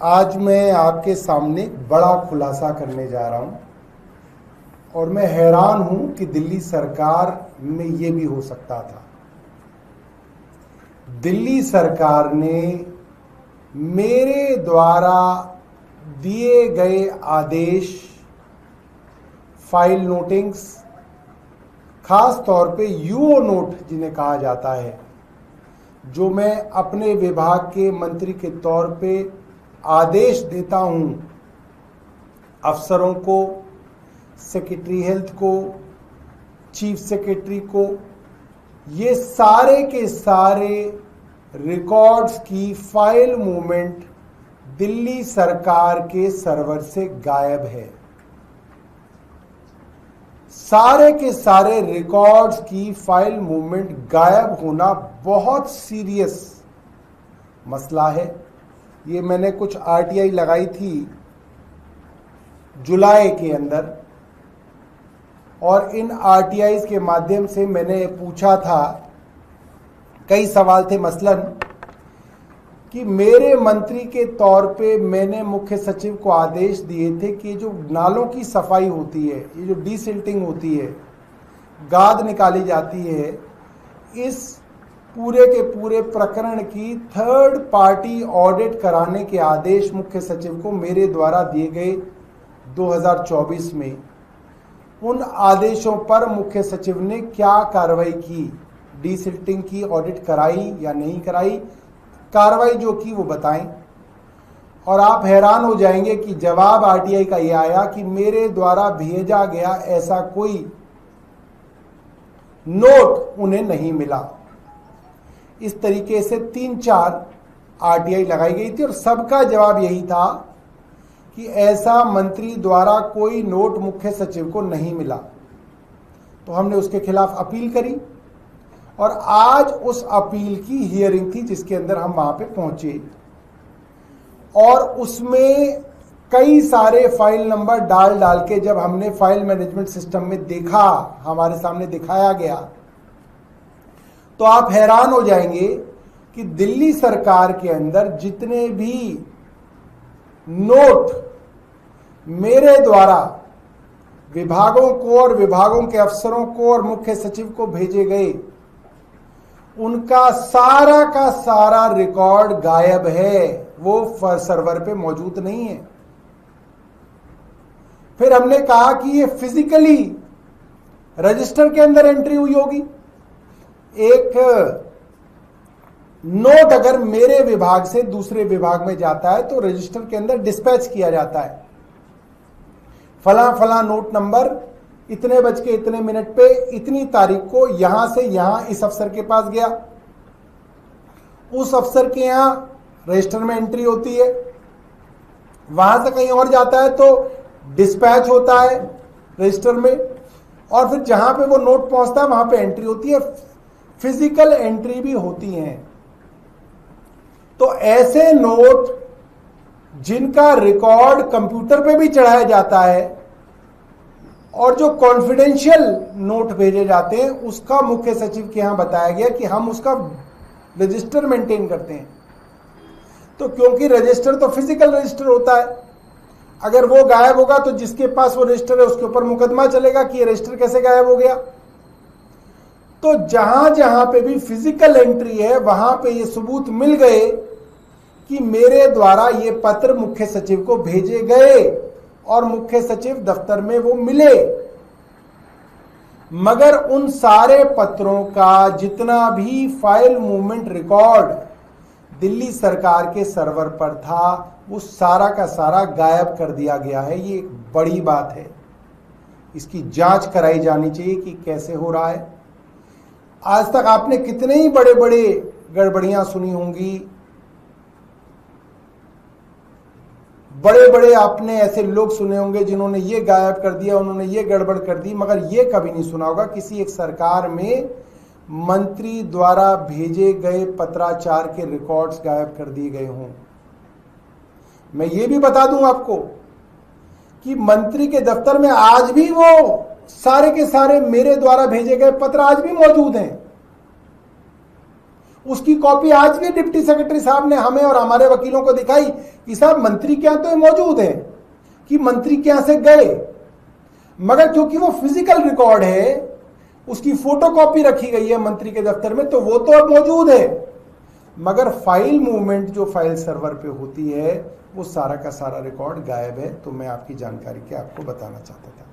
आज मैं आपके सामने बड़ा खुलासा करने जा रहा हूं और मैं हैरान हूं कि दिल्ली सरकार में ये भी हो सकता था। दिल्ली सरकार ने मेरे द्वारा दिए गए आदेश, फाइल नोटिंग्स, खास तौर पे यूओ नोट जिन्हें कहा जाता है, जो मैं अपने विभाग के मंत्री के तौर पे आदेश देता हूं अफसरों को, सेक्रेटरी हेल्थ को, चीफ सेक्रेटरी को, ये सारे के सारे रिकॉर्ड्स की फाइल मूवमेंट दिल्ली सरकार के सर्वर से गायब है। सारे के सारे रिकॉर्ड्स की फाइल मूवमेंट गायब होना बहुत सीरियस मसला है। ये मैंने कुछ आरटीआई लगाई थी जुलाई के अंदर और इन आरटीआई के माध्यम से मैंने पूछा था, कई सवाल थे, मसलन कि मेरे मंत्री के तौर पे मैंने मुख्य सचिव को आदेश दिए थे कि जो नालों की सफाई होती है, ये जो डीसिल्टिंग होती है, गाद निकाली जाती है, इस पूरे के पूरे प्रकरण की थर्ड पार्टी ऑडिट कराने के आदेश मुख्य सचिव को मेरे द्वारा दिए गए 2024 में। उन आदेशों पर मुख्य सचिव ने क्या कार्रवाई की, डीसिल्टिंग की ऑडिट कराई या नहीं कराई, कार्रवाई जो की वो बताएं। और आप हैरान हो जाएंगे कि जवाब आरटीआई का ये आया कि मेरे द्वारा भेजा गया ऐसा कोई नोट उन्हें नहीं मिला। इस तरीके से 3-4 आरटीआई लगाई गई थी और सबका जवाब यही था कि ऐसा मंत्री द्वारा कोई नोट मुख्य सचिव को नहीं मिला। तो हमने उसके खिलाफ अपील करी और आज उस अपील की हियरिंग थी जिसके अंदर हम वहां पे पहुंचे और उसमें कई सारे फाइल नंबर डाल के जब हमने फाइल मैनेजमेंट सिस्टम में देखा, हमारे सामने दिखाया गया, तो आप हैरान हो जाएंगे कि दिल्ली सरकार के अंदर जितने भी नोट मेरे द्वारा विभागों को और विभागों के अफसरों को और मुख्य सचिव को भेजे गए, उनका सारा का सारा रिकॉर्ड गायब है, वो सर्वर पे मौजूद नहीं है। फिर हमने कहा कि ये फिजिकली रजिस्टर के अंदर एंट्री हुई होगी। एक नोट अगर मेरे विभाग से दूसरे विभाग में जाता है तो रजिस्टर के अंदर डिस्पैच किया जाता है, फला फला नोट नंबर इतने बज के इतने मिनट पे इतनी तारीख को यहां से यहां इस अफसर के पास गया, उस अफसर के यहां रजिस्टर में एंट्री होती है, वहां से कहीं और जाता है तो डिस्पैच होता है रजिस्टर में, और फिर जहां पे वो नोट पहुंचता है वहां पे एंट्री होती है, फिजिकल एंट्री भी होती है। तो ऐसे नोट जिनका रिकॉर्ड कंप्यूटर पे भी चढ़ाया जाता है और जो कॉन्फिडेंशियल नोट भेजे जाते हैं, उसका मुख्य सचिव के यहां बताया गया कि हम उसका रजिस्टर मेंटेन करते हैं। तो क्योंकि रजिस्टर तो फिजिकल रजिस्टर होता है, अगर वो गायब होगा तो जिसके पास वो रजिस्टर है उसके ऊपर मुकदमा चलेगा कि ये रजिस्टर कैसे गायब हो गया। तो जहां जहां पे भी फिजिकल एंट्री है वहां पे ये सबूत मिल गए कि मेरे द्वारा ये पत्र मुख्य सचिव को भेजे गए और मुख्य सचिव दफ्तर में वो मिले, मगर उन सारे पत्रों का जितना भी फाइल मूवमेंट रिकॉर्ड दिल्ली सरकार के सर्वर पर था वो सारा का सारा गायब कर दिया गया है। ये एक बड़ी बात है, इसकी जांच कराई जानी चाहिए कि कैसे हो रहा है। आज तक आपने कितने ही बड़े बड़े गड़बड़ियां सुनी होंगी, बड़े बड़े आपने ऐसे लोग सुने होंगे जिन्होंने ये गायब कर दिया, उन्होंने ये गड़बड़ कर दी, मगर ये कभी नहीं सुना होगा किसी एक सरकार में मंत्री द्वारा भेजे गए पत्राचार के रिकॉर्ड्स गायब कर दिए गए हों। मैं ये भी बता दूं आपको कि मंत्री के दफ्तर में आज भी वो सारे के सारे मेरे द्वारा भेजे गए पत्र आज भी मौजूद हैं। उसकी कॉपी आज भी डिप्टी सेक्रेटरी साहब ने हमें और हमारे वकीलों को दिखाई कि साहब मंत्री के यहां तो ये मौजूद है कि मंत्री के यहां से गए, मगर क्योंकि वो फिजिकल रिकॉर्ड है, उसकी फोटोकॉपी रखी गई है मंत्री के दफ्तर में, तो वो तो अब मौजूद है, मगर फाइल मूवमेंट जो फाइल सर्वर पे होती है वो सारा का सारा रिकॉर्ड गायब है। तो मैं आपकी जानकारी के आपको बताना चाहता था।